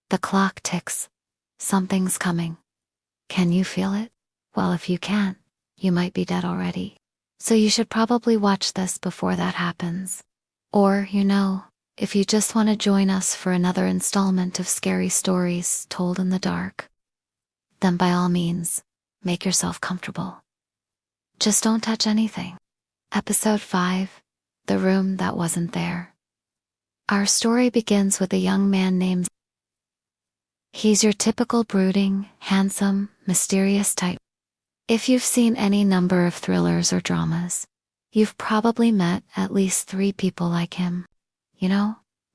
The clock ticks. Something's coming. Can you feel it? Well, if you can't, you might be dead already. So you should probably watch this before that happens. Or, if you just want to join us for another installment of scary stories told in the dark, then by all means, make yourself comfortable. Just don't touch anything. Episode 5, The Room That Wasn't There. Our story begins with a young man named. He's your typical brooding, handsome, mysterious type. If you've seen any number of thrillers or dramas, you've probably met at least 3 people like him.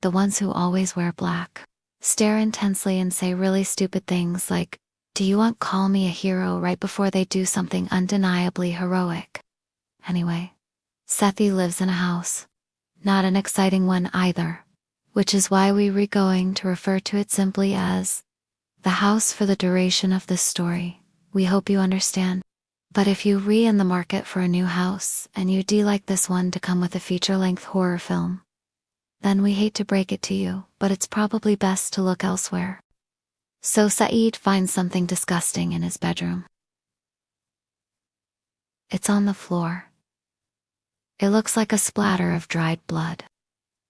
The ones who always wear black, stare intensely and say really stupid things like, "Do you want call me a hero?" right before they do something undeniably heroic. Anyway, Sethi lives in a house. Not an exciting one either, which is why we're going to refer to it simply as the house for the duration of this story. We hope you understand. But if you're in the market for a new house and you'd like this one to come with a feature-length horror film, then we hate to break it to you, but it's probably best to look elsewhere. So Saeed finds something disgusting in his bedroom. It's on the floor. It looks like a splatter of dried blood.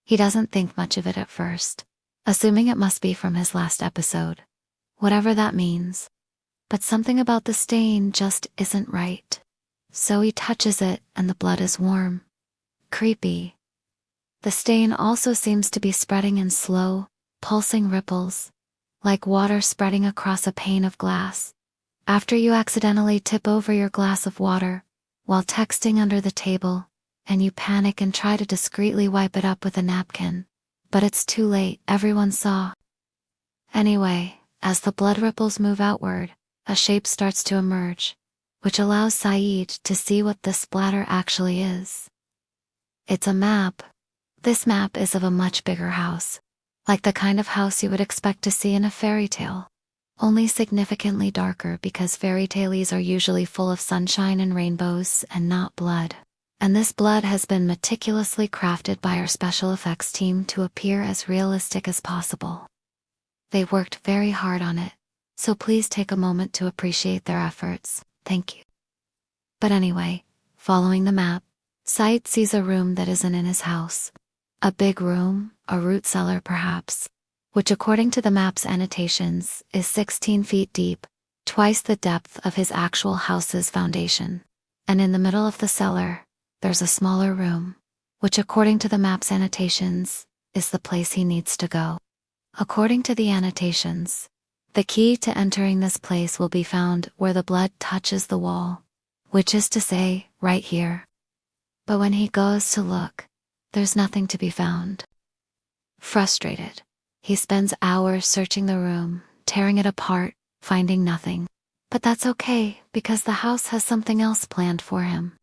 He doesn't think much of it at first, assuming it must be from his last episode, whatever that means. But something about the stain just isn't right. So he touches it and the blood is warm. Creepy. The stain also seems to be spreading in slow, pulsing ripples, like water spreading across a pane of glass. After you accidentally tip over your glass of water while texting under the table, and you panic and try to discreetly wipe it up with a napkin. But it's too late, everyone saw. Anyway, as the blood ripples move outward, a shape starts to emerge, which allows Saeed to see what the splatter actually is. It's a map. This map is of a much bigger house, like the kind of house you would expect to see in a fairy tale, only significantly darker because fairy tales are usually full of sunshine and rainbows and not blood. And this blood has been meticulously crafted by our special effects team to appear as realistic as possible. They worked very hard on it, so please take a moment to appreciate their efforts. Thank you. But anyway, following the map, Saeed sees a room that isn't in his house. A big room, a root cellar perhaps, which according to the map's annotations is 16 feet deep, twice the depth of his actual house's foundation. And in the middle of the cellar, there's a smaller room, which according to the map's annotations, is the place he needs to go. According to the annotations, the key to entering this place will be found where the blood touches the wall, which is to say, right here. But when he goes to look, there's nothing to be found. Frustrated, he spends hours searching the room, tearing it apart, finding nothing. But that's okay, because the house has something else planned for him.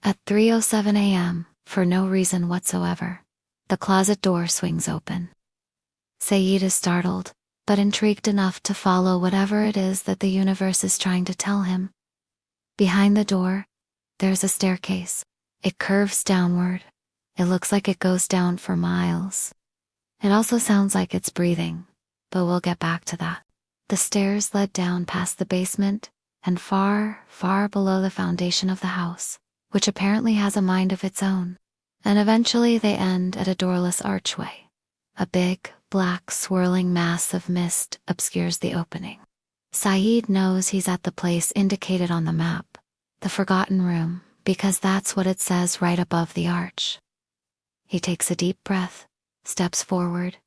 At 3:07 a.m., for no reason whatsoever, the closet door swings open. Saeed is startled, but intrigued enough to follow whatever it is that the universe is trying to tell him. Behind the door, there's a staircase. It curves downward. It looks like it goes down for miles. It also sounds like it's breathing, but we'll get back to that. The stairs led down past the basement, and far, far below the foundation of the house, which apparently has a mind of its own. And eventually they end at a doorless archway. A big, black, swirling mass of mist obscures the opening. Saeed knows he's at the place indicated on the map, the Forgotten Room, because that's what it says right above the arch. He takes a deep breath, steps forward,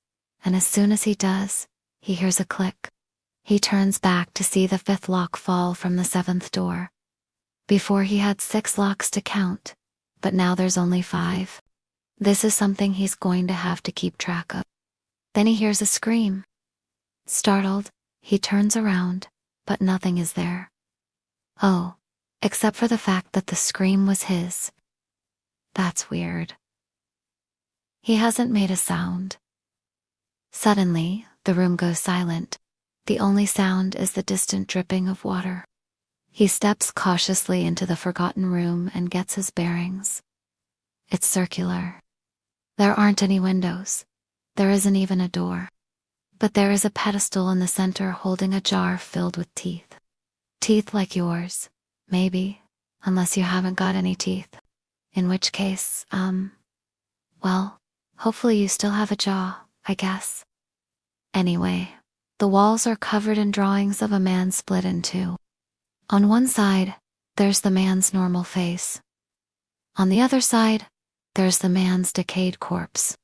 and as soon as he does, he hears a click. He turns back to see the 5th lock fall from the 7th door. Before he had 6 locks to count, but now there's only 5. This is something he's going to have to keep track of. Then he hears a scream. Startled, he turns around, but nothing is there. Oh, except for the fact that the scream was his. That's weird. He hasn't made a sound. Suddenly, the room goes silent. The only sound is the distant dripping of water. He steps cautiously into the Forgotten Room and gets his bearings. It's circular. There aren't any windows. There isn't even a door. But there is a pedestal in the center holding a jar filled with teeth. Teeth like yours, maybe, unless you haven't got any teeth. In which case, well, hopefully you still have a jaw, I guess. Anyway, the walls are covered in drawings of a man split in two. On one side, there's the man's normal face. On the other side, there's the man's decayed corpse.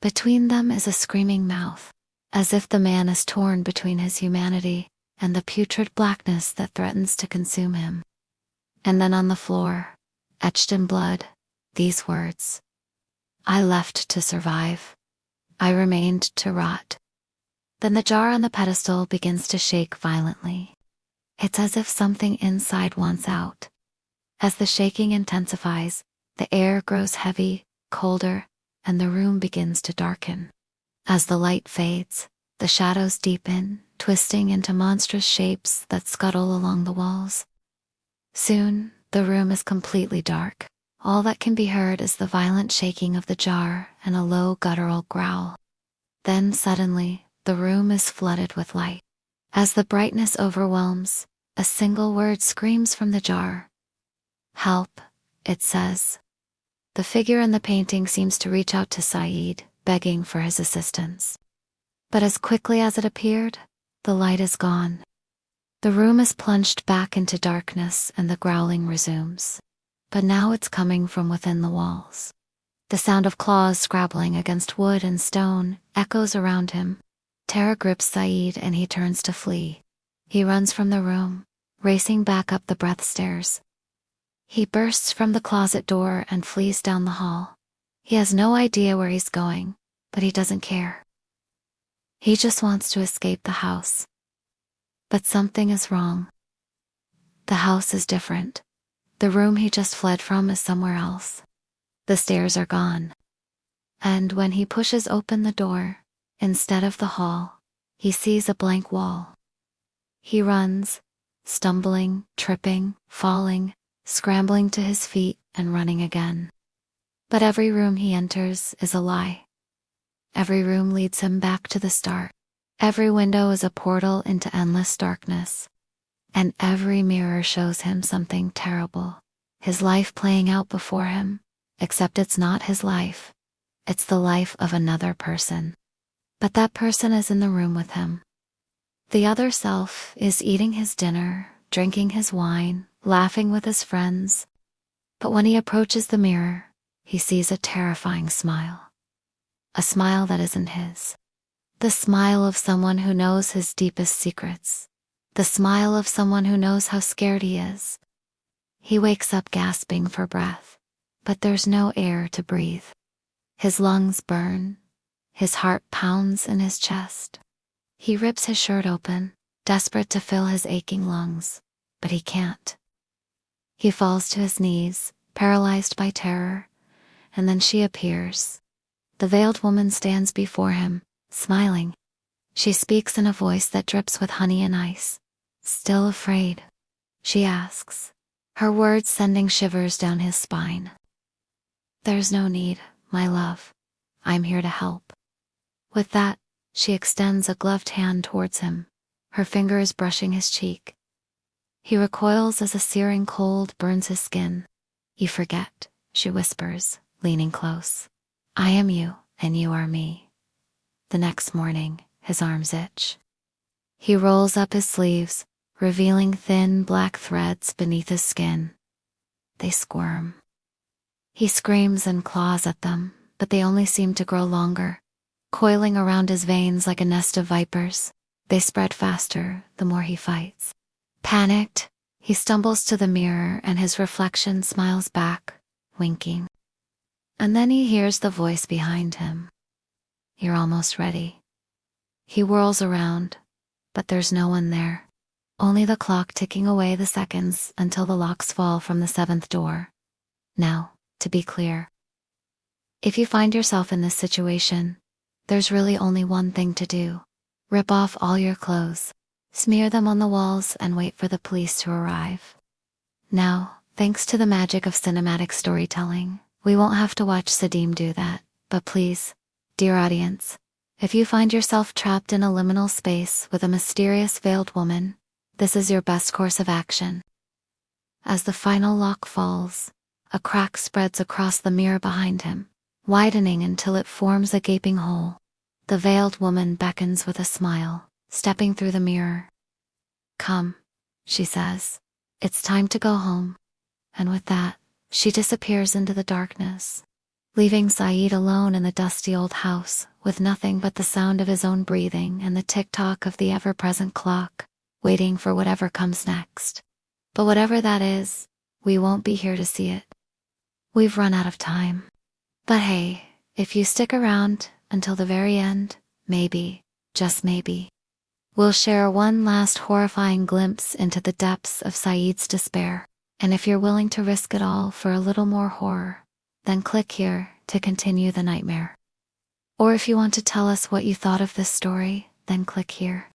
Between them is a screaming mouth, as if the man is torn between his humanity and the putrid blackness that threatens to consume him. And then on the floor, etched in blood, these words: I left to survive. I remained to rot. Then the jar on the pedestal begins to shake violently. It's as if something inside wants out. As the shaking intensifies, the air grows heavy, colder, and the room begins to darken. As the light fades, the shadows deepen, twisting into monstrous shapes that scuttle along the walls. Soon, the room is completely dark. All that can be heard is the violent shaking of the jar and a low guttural growl. Then suddenly, the room is flooded with light. As the brightness overwhelms, a single word screams from the jar. Help, it says. The figure in the painting seems to reach out to Saeed, begging for his assistance. But as quickly as it appeared, the light is gone. The room is plunged back into darkness and the growling resumes. But now it's coming from within the walls. The sound of claws scrabbling against wood and stone echoes around him. Terror grips Saeed and he turns to flee. He runs from the room, racing back up the breath stairs. He bursts from the closet door and flees down the hall. He has no idea where he's going, but he doesn't care. He just wants to escape the house. But something is wrong. The house is different. The room he just fled from is somewhere else. The stairs are gone. And when he pushes open the door, instead of the hall, he sees a blank wall. He runs, stumbling, tripping, falling, scrambling to his feet and running again. But every room he enters is a lie. Every room leads him back to the start. Every window is a portal into endless darkness. And every mirror shows him something terrible. His life playing out before him, except it's not his life. It's the life of another person. But that person is in the room with him. The other self is eating his dinner, drinking his wine, laughing with his friends. But when he approaches the mirror, he sees a terrifying smile. A smile that isn't his. The smile of someone who knows his deepest secrets. The smile of someone who knows how scared he is. He wakes up gasping for breath, but there's no air to breathe. His lungs burn. His heart pounds in his chest. He rips his shirt open, desperate to fill his aching lungs, but he can't. He falls to his knees, paralyzed by terror, and then she appears. The veiled woman stands before him, smiling. She speaks in a voice that drips with honey and ice. Still afraid? She asks, her words sending shivers down his spine. There's no need, my love. I'm here to help. With that, she extends a gloved hand towards him, her fingers brushing his cheek. He recoils as a searing cold burns his skin. You forget, she whispers, leaning close. I am you, and you are me. The next morning, his arms itch. He rolls up his sleeves, revealing thin black threads beneath his skin. They squirm. He screams and claws at them, but they only seem to grow longer, coiling around his veins like a nest of vipers. They spread faster the more he fights. Panicked, he stumbles to the mirror and his reflection smiles back, winking. And then he hears the voice behind him. You're almost ready. He whirls around, but there's no one there. Only the clock ticking away the seconds until the locks fall from the 7th door. Now, to be clear, if you find yourself in this situation, there's really only one thing to do. Rip off all your clothes, smear them on the walls and wait for the police to arrive. Now, thanks to the magic of cinematic storytelling, we won't have to watch Sadim do that, but please, dear audience, If you find yourself trapped in a liminal space with a mysterious veiled woman, this is your best course of action. As the final lock falls, a crack spreads across the mirror behind him, widening until it forms a gaping hole. The veiled woman beckons with a smile, stepping through the mirror. "Come," she says. "It's time to go home." And with that, she disappears into the darkness, leaving Saeed alone in the dusty old house, with nothing but the sound of his own breathing and the tick-tock of the ever-present clock, waiting for whatever comes next. But whatever that is, we won't be here to see it. We've run out of time. But hey, if you stick around until the very end, maybe, just maybe, we'll share one last horrifying glimpse into the depths of Saeed's despair. And if you're willing to risk it all for a little more horror, then click here to continue the nightmare. Or if you want to tell us what you thought of this story, then click here.